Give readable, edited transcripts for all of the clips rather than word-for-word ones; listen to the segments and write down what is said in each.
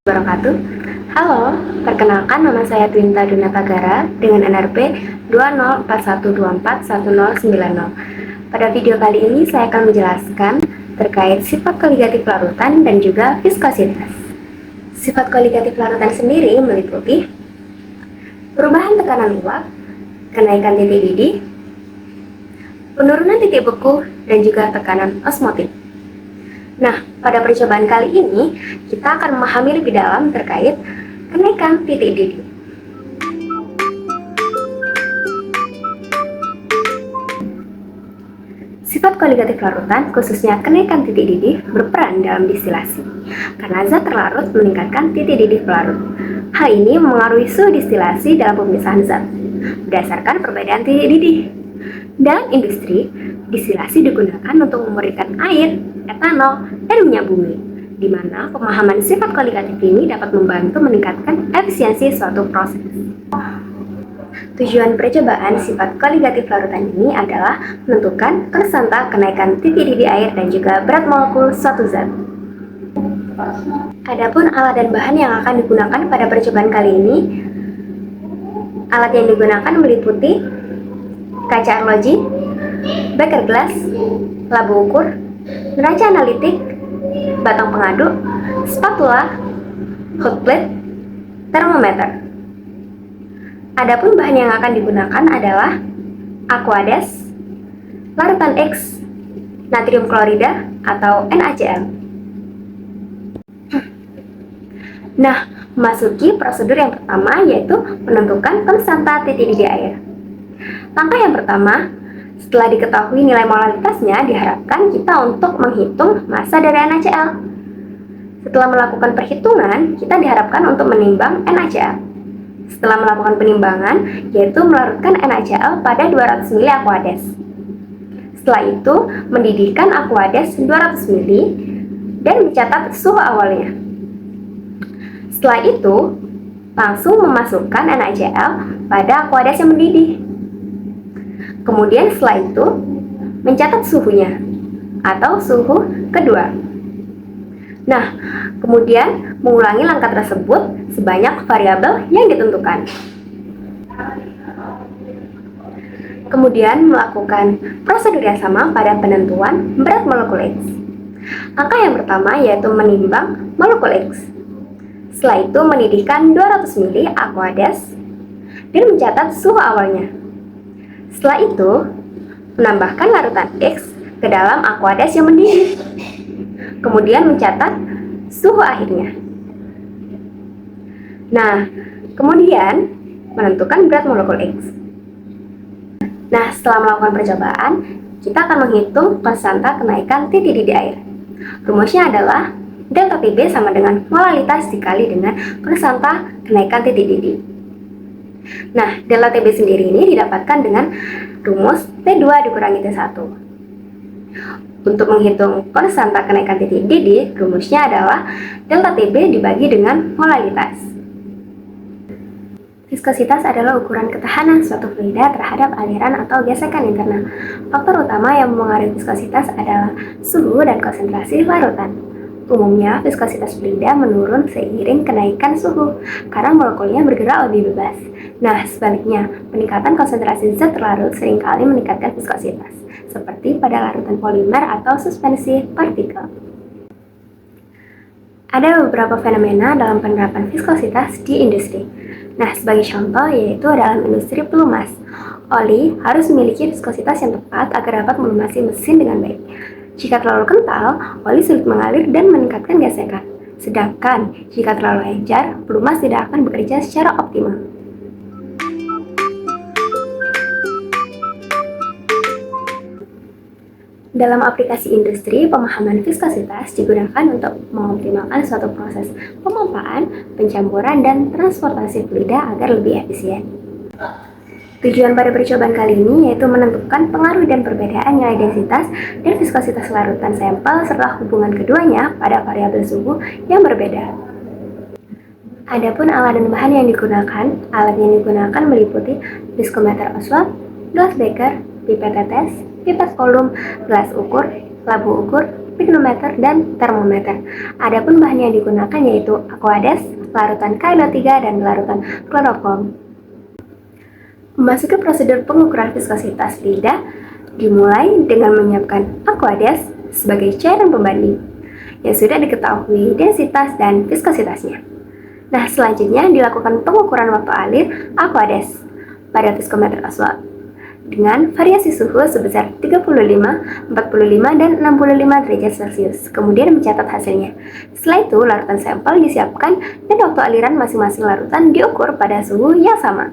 Wabarakatuh. Halo, perkenalkan nama saya Twinta Dunapagara dengan NRP 2041241090. Pada video kali ini saya akan menjelaskan terkait sifat koligatif larutan dan juga viskositas. Sifat koligatif larutan sendiri meliputi perubahan tekanan uap, kenaikan titik didih, penurunan titik beku, dan juga tekanan osmotik. Nah, pada percobaan kali ini, kita akan memahami lebih dalam terkait kenaikan titik didih. Sifat koligatif larutan, khususnya kenaikan titik didih, berperan dalam distilasi, karena zat terlarut meningkatkan titik didih pelarut. Hal ini mengaruhi suhu distilasi dalam pemisahan zat, berdasarkan perbedaan titik didih. Dalam industri, distilasi digunakan untuk memurnikan air, etanol, dan minyak bumi, di mana pemahaman sifat koligatif ini dapat membantu meningkatkan efisiensi suatu proses. Tujuan percobaan sifat koligatif larutan ini adalah menentukan konstanta kenaikan titik didih air dan juga berat molekul suatu zat. Adapun alat dan bahan yang akan digunakan pada percobaan kali ini, alat yang digunakan meliputi kaca arloji, beker gelas, labu ukur, neraca analitik, batang pengaduk, spatula, hot plate, termometer. Adapun bahan yang akan digunakan adalah Aquades, larutan X, natrium klorida atau NaCl. Nah, memasuki prosedur yang pertama yaitu menentukan konstanta titik didih air. Langkah yang pertama, setelah diketahui nilai molaritasnya, diharapkan kita untuk menghitung massa dari NaCl. Setelah melakukan perhitungan, kita diharapkan untuk menimbang NaCl. Setelah melakukan penimbangan, yaitu melarutkan NaCl pada 200 ml Aquades. Setelah itu, mendidihkan Aquades 200 ml dan mencatat suhu awalnya. Setelah itu, langsung memasukkan NaCl pada Aquades yang mendidih. Kemudian setelah itu, mencatat suhunya atau suhu kedua. Nah, kemudian mengulangi langkah tersebut sebanyak variabel yang ditentukan. Kemudian melakukan prosedur yang sama pada penentuan berat molekul X. Langkah yang pertama yaitu menimbang molekul X. Setelah itu mendidihkan 200 ml Aquades dan mencatat suhu awalnya. Setelah itu, menambahkan larutan X ke dalam Aquades yang mendidih. Kemudian mencatat suhu akhirnya. Nah, kemudian menentukan berat molekul X. Nah, setelah melakukan percobaan, kita akan menghitung konstanta kenaikan titik didih air. Rumusnya adalah delta Tb sama dengan molalitas dikali dengan konstanta kenaikan titik didih. Nah, delta Tb sendiri ini didapatkan dengan rumus T2 dikurangi T1. Untuk menghitung konstanta kenaikan titik didih, rumusnya adalah delta Tb dibagi dengan molalitas. Viskositas adalah ukuran ketahanan suatu fluida terhadap aliran atau gesekan internal. Faktor utama yang mempengaruhi viskositas adalah suhu dan konsentrasi larutan. Umumnya, viskositas fluida menurun seiring kenaikan suhu karena molekulnya bergerak lebih bebas. Nah, sebaliknya, peningkatan konsentrasi zat terlarut seringkali meningkatkan viskositas, seperti pada larutan polimer atau suspensi partikel. Ada beberapa fenomena dalam penerapan viskositas di industri. Nah, sebagai contoh yaitu dalam industri pelumas. Oli harus memiliki viskositas yang tepat agar dapat melumasi mesin dengan baik. Jika terlalu kental, oli sulit mengalir dan meningkatkan gesekan. Sedangkan jika terlalu encer, pelumas tidak akan bekerja secara optimal. Dalam aplikasi industri, pemahaman viskositas digunakan untuk mengoptimalkan suatu proses pemompaan, pencampuran, dan transportasi fluida agar lebih efisien. Tujuan pada percobaan kali ini yaitu menentukan pengaruh dan perbedaan nilai densitas dan viskositas larutan sampel serta hubungan keduanya pada variabel suhu yang berbeda. Adapun alat dan bahan yang digunakan meliputi viskometer Oswald, gelas beker, pipet tetes, pipet kolum, gelas ukur, labu ukur, pignometer, dan termometer. Adapun bahan yang digunakan yaitu Aquades, larutan KNO3, dan larutan kloroform. Memasuki prosedur pengukuran viskositas lidah dimulai dengan menyiapkan Aquades sebagai cairan pembanding yang sudah diketahui densitas dan viskositasnya. Nah, selanjutnya dilakukan pengukuran waktu alir Aquades pada viskometer aswad dengan variasi suhu sebesar 35, 45, dan 65 derajat Celcius. Kemudian mencatat hasilnya. Setelah itu, larutan sampel disiapkan dan waktu aliran masing-masing larutan diukur pada suhu yang sama.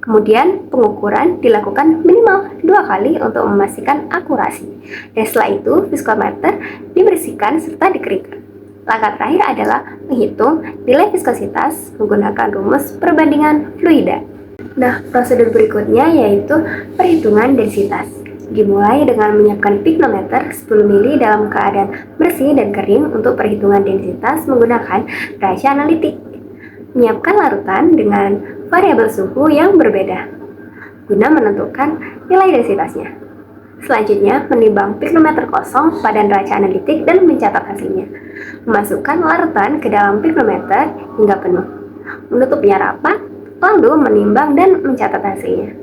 Kemudian pengukuran dilakukan minimal 2 kali untuk memastikan akurasi. Dan setelah itu viskometer dibersihkan serta dikeringkan. Langkah terakhir adalah menghitung nilai viskositas menggunakan rumus perbandingan fluida. Nah, prosedur berikutnya yaitu perhitungan densitas. Dimulai dengan menyiapkan pignometer 10 ml dalam keadaan bersih dan kering untuk perhitungan densitas menggunakan rahasia analitik. Menyiapkan larutan dengan variabel suhu yang berbeda guna menentukan nilai densitasnya. Selanjutnya, menimbang pignometer kosong pada neraca analitik dan mencatat hasilnya. Memasukkan larutan ke dalam pignometer hingga penuh. Menutupnya rapat, lalu menimbang dan mencatat hasilnya.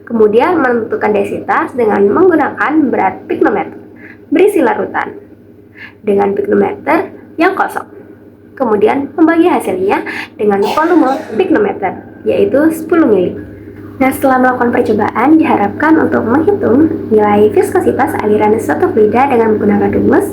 Kemudian menentukan densitas dengan menggunakan berat pignometer. Berisi larutan dengan pignometer yang kosong. Kemudian membagi hasilnya dengan volume pignometer, yaitu 10 ml. Nah, setelah melakukan percobaan, diharapkan untuk menghitung nilai viskositas aliran suatu fluida dengan menggunakan rumus